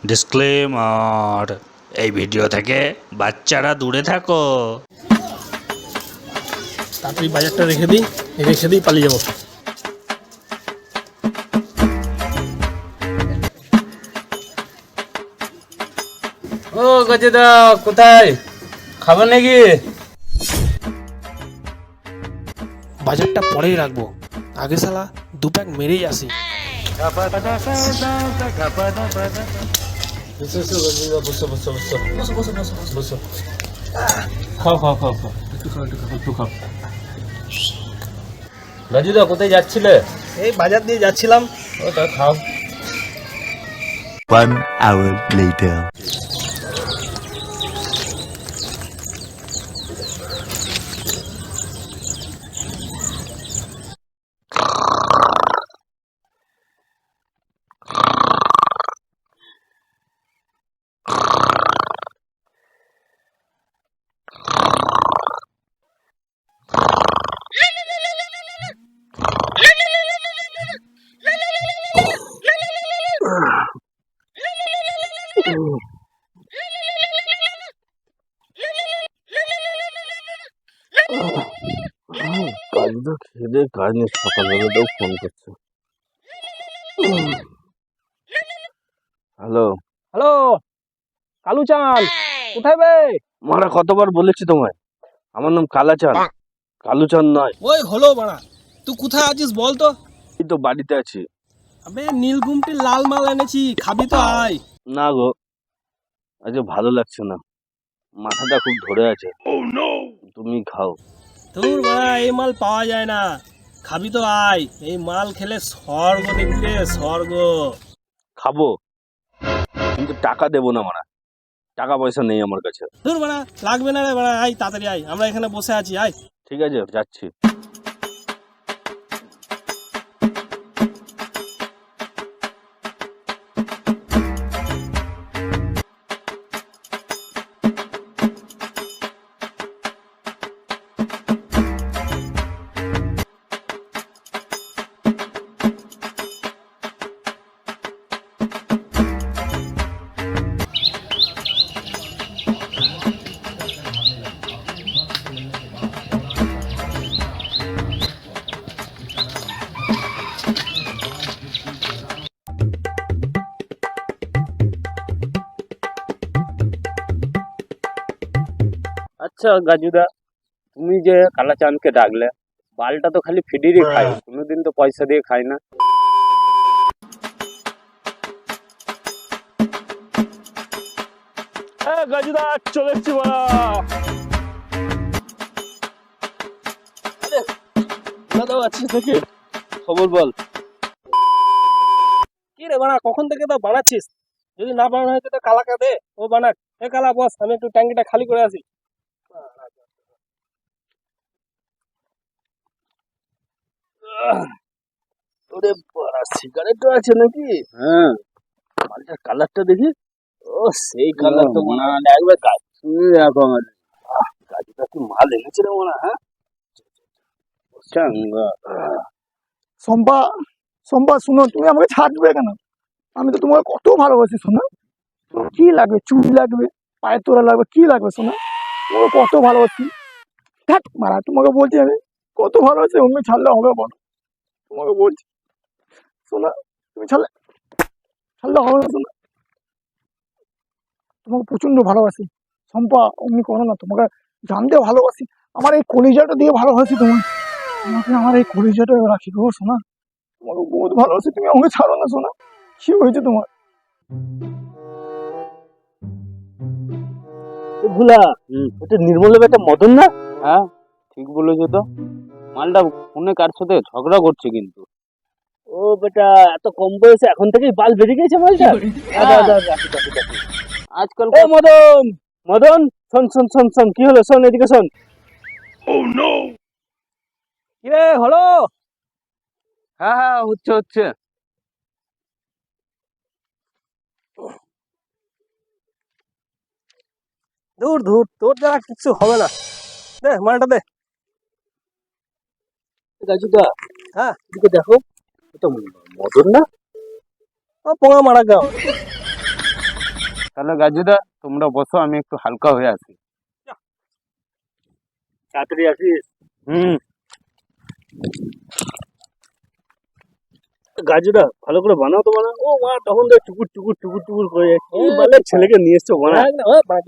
Disclaimer, এই video থেকে বাচ্চারা দূরে থাকো। তাড়াতাড়ি বাজারটা রেখে দিই পালিয়ে যাবো। ও গজেদা, কোথায় খাবার নাকি? বাজারটা পরেই রাখবো, আগে শালা দু প্যাক মেরেই আসি। বসো। খাও, একটু খাও। রাজুদা, কোথায় যাচ্ছিলে? এই বাজার দিয়ে যাচ্ছিলাম। ও তা খাও। 1 hour later. কাজটা খেলে কাজ নেই, সকালবেলাটাও ফোন করছে। হ্যালো হ্যালো কালুচান, কোথায় বে? মারা, কতবার বলেছি তোমায় আমার নাম কালাচাঁদ, কালুচাঁদ নয়। ওই হলো বাড়া, তুই কোথায় আছিস বল তো? এই তো বাড়িতে আছি। আবে নীলগুমটির লাল মাল এনেছি, খাবি তো আয়। না গো, আজকে ভালো লাগছে না, মাথাটা খুব ধরে আছে। তুমি খাও। তোর বাড়া এই মাল পাওয়া যায় না, খাবি তো আয়। এই মাল খেলে স্বর্গ দেখবি রে, স্বর্গ। খাবো, কিন্তু টাকা দেবো না মারা, টাকা পয়সা নেই আমার কাছে। তোর বাড়া লাগবে না রে বাড়া, আয় তাড়াতাড়ি আয়, আমরা এখানে বসে আছি, আয়। ঠিক আছে, যাচ্ছি। আচ্ছা গাজুদা, তুমি যে কালাচাঁদকে ডাকলে, বালটা তো খালি ফিডিরই খায়, কোনোদিন তো পয়সা দিয়ে খায় না। গাজুদা চলে এসছি বাড়া। দাদা আছিস নাকি? খবর বল। কি রে বাড়া, কখন থেকে তো বানাচ্ছিস? যদি না বানানো হয়েছে তো কালাকে দে, ও বানাক। এ কালা বস, আমি একটু ট্যাঙ্কিটা খালি করে আসি। ওরে বাড়া, সিগারেটও আছে নাকি? হ্যাঁ, মালটার কালারটা দেখি। ও সেই কালার তো মনে হয় একবার কাশ্মীর এরকম আছে। গাজুদা কি মাল এনেছে রে মনে হয়, হ্যাঁ? চাঙ্গা। শম্পা, শম্পা শোনো, তুমি আমাকে ছাড়বে কেন? আমি তো তোমাকে কত ভালোবাসি শোনা। তোমার কি লাগবে? চুড়ি লাগবে, পায়ের তোরা লাগবে, কি লাগবে শোনা? তোমাকে কত ভালোবাসি। থাক মারা, তোমাকে বলছি আমি কত ভালোবাসি, অন্য ছাড়লে হবে বলো? তোমাকে বলছি শোনা, তুমি ছাড়লে হবে না শোনা। তোমাকে প্রচন্ড ভালোবাসি শম্পা, অমনি করো না। তোমাকে জানতে ভালোবাসি, আমার এই কলিজাটা দিয়ে ভালোবাসি তোমাকে। তোমাকে আমার এই কলিজাটা রাখি গো শোনা। তোমাকে বহুত ভালোবাসি, তুমি আমাকে ছাড়ো না শোনা। কি হয়েছে তোমার? ভুলা, ওটা নির্মলের বেটা মদন না? হ্যাঁ ঠিক বলেছো তো, মালটা ফোনে কার সাথে ঝগড়া করছে কিন্তু। ও বেটা, এত কম বয়সে এখন থেকেই বাল বেরিয়ে গেছে মালটা। আজকাল মদন, মদন শোন, কি হলো? শোন, এদিকে শোন। কি রে হলো? হ্যাঁ, হচ্ছে। দূর তোর দ্বারা কিছু হবে না, দে মালটা দে। গাজুদা, হ্যাঁ এদিকে দেখো, এটা মদন না? ও পোঙা মারা গাও। তাহলে গাজুদা তোমরা বসো, আমি একটু হালকা হয়ে আসি। তাড়াতাড়ি আসিস। গাজুদা ভালো করে বানাও তো বানাও। ও মা তখন তো টুকুর টুকুর টুকুর টুকুর করে কি বলে ছেলেকে নিয়ে এসছো বানা।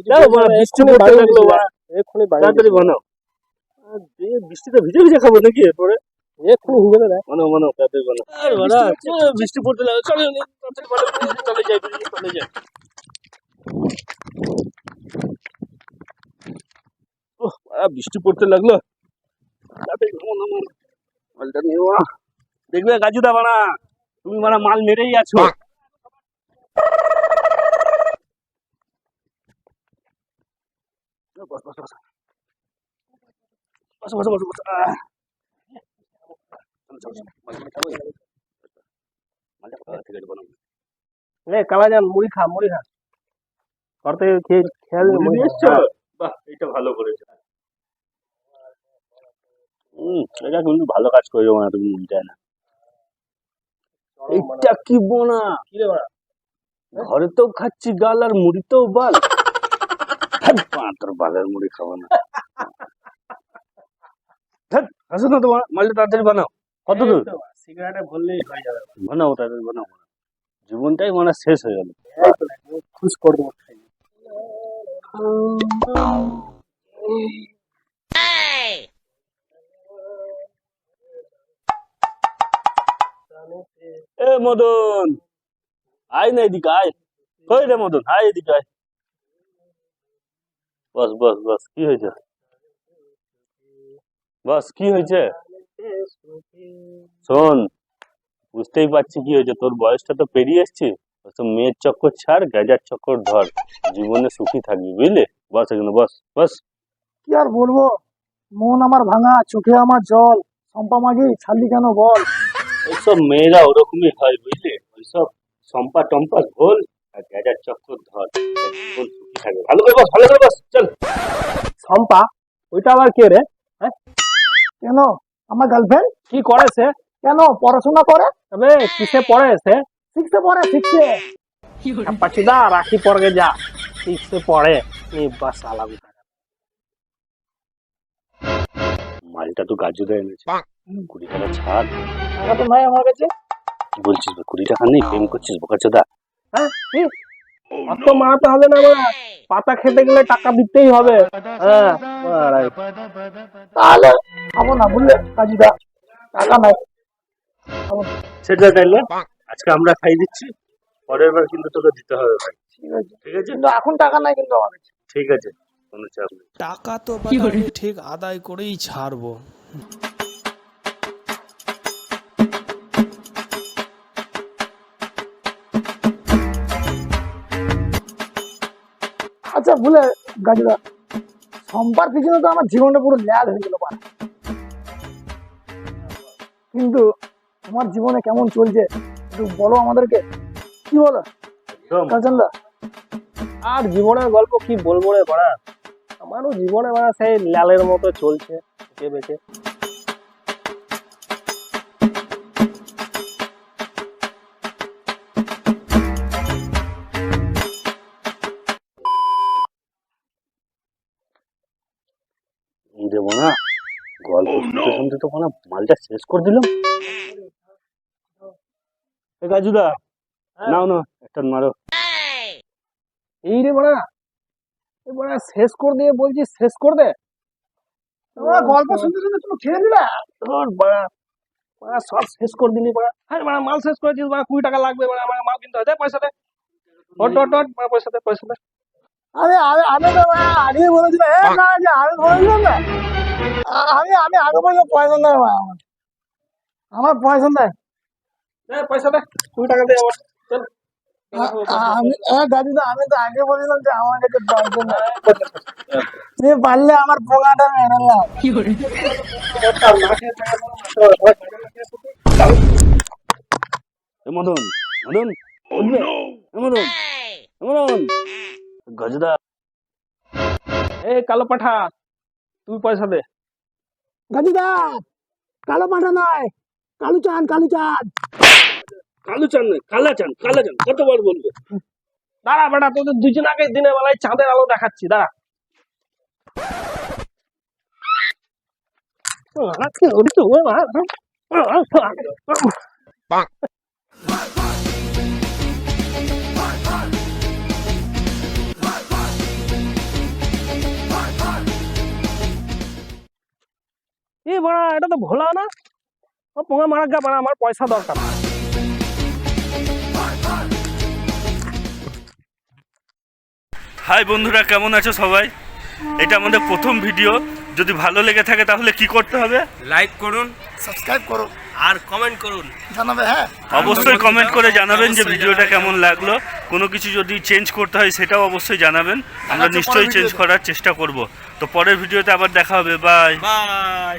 যাও বানা, বৃষ্টি পড়তে লাগলো বানা, তাড়াতাড়ি বানাও। বৃষ্টিতে ভিজে ভিজে খাবো নাকি এরপরে? এক্ষুনি ভিজে দেয়। বানাও বানাও, তাড়াতাড়ি বানাও। আর বানা, বৃষ্টি পড়তে লাগলো, চলো তাড়াতাড়ি বানাও, চলে যাই চলে যাই। বৃষ্টি পড়তে লাগলো, তাড়াতাড়ি নামো নামো, মালটা নিয়ে বানা। দেখবে গাজুদা বানা, তুমি মানে মাল মেরেই আছো। বস বস বস বস বস বস বস। কালাজান মুড়ি খা, মুড়ি খা। ঘর থেকে খেয়াল মুড়ি এসছো। বাহ, এটা ভালো করেছো। এটা কিন্তু ভালো কাজ করেছো না তুমি, মুড়িটা না। এইটা কি বোনা, কি রে বাড়া? ঘরে তো খাচ্ছি গাল আর মুড়ি তো বাল। তোর বালের মুড়ি খাবো না। আসো না তোমার মালটা তাড়াতাড়ি বানাও। কত দূর? সিগারেটে ভরলেই হয়ে যাবে। বানাও তাড়াতাড়ি বানাও, জীবনটাই মানে শেষ হয়ে গেল। খুশ করে দেবো। এ মদন, আয় না এদিকে আয়। কই রে মদন, আয় এদিকে আয়। বস বস বস, কি হয়েছে? বস, কি হয়েছে? শোন, বুঝতেই পারছি কি হয়েছে, তোর বয়সটা তো পেরিয়ে এসছি। মেয়ের চক্কর ছাড়, গাজার চক্কর ধর, জীবনে সুখী থাকবি, বুঝলি? বস এখানে বস বস। কি আর বলবো, মন আমার ভাঙা, চোখে আমার জল। সম্পা মাগি ছাড়লি কেন বল? ওইসব মেয়েরা ওরকমই হয়, বুঝলি? ওইসব সম্পা টম্পা ঘোল আর গাজার চক্কর ধর, জীবন সুখী থাকবে। ভালো করে বস, ভালো করে বস, চল। সম্পা, ওইটা আবার কে রে? হ্যাঁ, কেন? আমার গার্লফ্রেন্ড। কি করে সে? কেন? পড়াশোনা করে। তবে কিসে পড়ে সে? শিখতে পড়ে, শিখছে। পাচিদা রাখি পড়ে যা, কিসে পড়ে? বাস আলাদা মালটা তো গাজুদা এনেছে। 20 টাকা ছাড়। টাকা তো নাই আমার কাছে। কি বলছিস? 20 টাকা নেই? প্রেম করছিস বোকাচোদা? হ্যাঁ, অত মারাতে হবে না, পাতা খেতে গেলে টাকা দিতেই হবে। হ্যাঁ, তাহলে খাবো না, বুঝলে কাজীদা, টাকা নাই। সেটা তাইলে আজকে আমরা খাই দিচ্ছি, পরের বার কিন্তু তোকে দিতে হবে ভাই। ঠিক আছে, ঠিক আছে, কিন্তু এখন টাকা নাই কিন্তু আমার কাছে। ঠিক আছে, কোনো চাপ নেই। টাকা তো আমি ঠিক আদায় করেই ছাড়বো। আচ্ছা ভুলে গাজীদা, সম্পার পিছনে তো আমার জীবনটা পুরো ল্যাদ হয়ে গেল পাড়া। কিন্তু তোমার জীবনে কেমন চলছে একটু বলো আমাদেরকে, কি বলো কাঞ্চনদা? আর জীবনের গল্প কি বলবো রে বাড়া, আমারও জীবনে বাড়া সেই লালের মতো চলছে বেঁচে বেঁচে। দেবো না, গল্প শুনতে শুনতে তো মানে মালটা শেষ করে দিলাম। গাজুদা নাও না একটা মারো। এই রে বাড়া, এবার শেষ করে দিয়ে বলছি শেষ করে দে। তোমরা গল্প শুনতে শুনতে তুমি খেয়ে দিলা। তোর বাড়া বাড়া সব শেষ করে দিলি বাড়া। হ্যাঁ বাড়া, মাল শেষ করেছিস বাড়া, 20 টাকা লাগবে বাড়া, আমার মাল কিনতে হয়, দে পয়সা দে। ওট ওট ওট বাড়া, পয়সা দে পয়সা দে। আমি আমি তো আগে বলেছিলাম, না যে আমি বলেছিলাম না, আমি আমি আগে বললাম পয়সা নেই আমার পয়সা নেই। পয়সা দে, 20 টাকা দে আমার, চল। আমি গাড়িটা আমি তো আগে বলেছিলাম যে আমার কাছে পয়সা নেই। তুমি পারলে আমার পোকাটা মেরে নাও। মদন মদন বুঝবে? মদন মদন, গজদা এ কালো পাঠা, তুই পয়সা দে। গাড়িটা কালো পাঠা নয়, কালু চাঁদ, কালু চাঁদ। কালু চান নয়, কালা চান, কালা চান, কতবার বলবো? দাঁড়া বেটা, তোদের দুজনাকে দিনের বেলায় চাঁদের আলো দেখাচ্ছি, দাঁড়া। এ বড়া, এটা তো ভোলা না? ও পোঙা মারা গা বড়া, আমার পয়সা দরকার। হাই বন্ধুরা, কেমন আছো সবাই? এটা আমাদের প্রথম ভিডিও। যদি ভালো লেগে থাকে তাহলে কি করতে হবে? লাইক করুন, সাবস্ক্রাইব করো, আর কমেন্ট করুন, জানাবে। হ্যাঁ, অবশ্যই কমেন্ট করে জানাবেন যে ভিডিওটা কেমন লাগলো। কোনো কিছু যদি চেঞ্জ করতে হয় সেটাও অবশ্যই জানাবেন, আমরা নিশ্চয়ই চেঞ্জ করার চেষ্টা করব। তো পরের ভিডিওতে আবার দেখা হবে। বাই। বাই।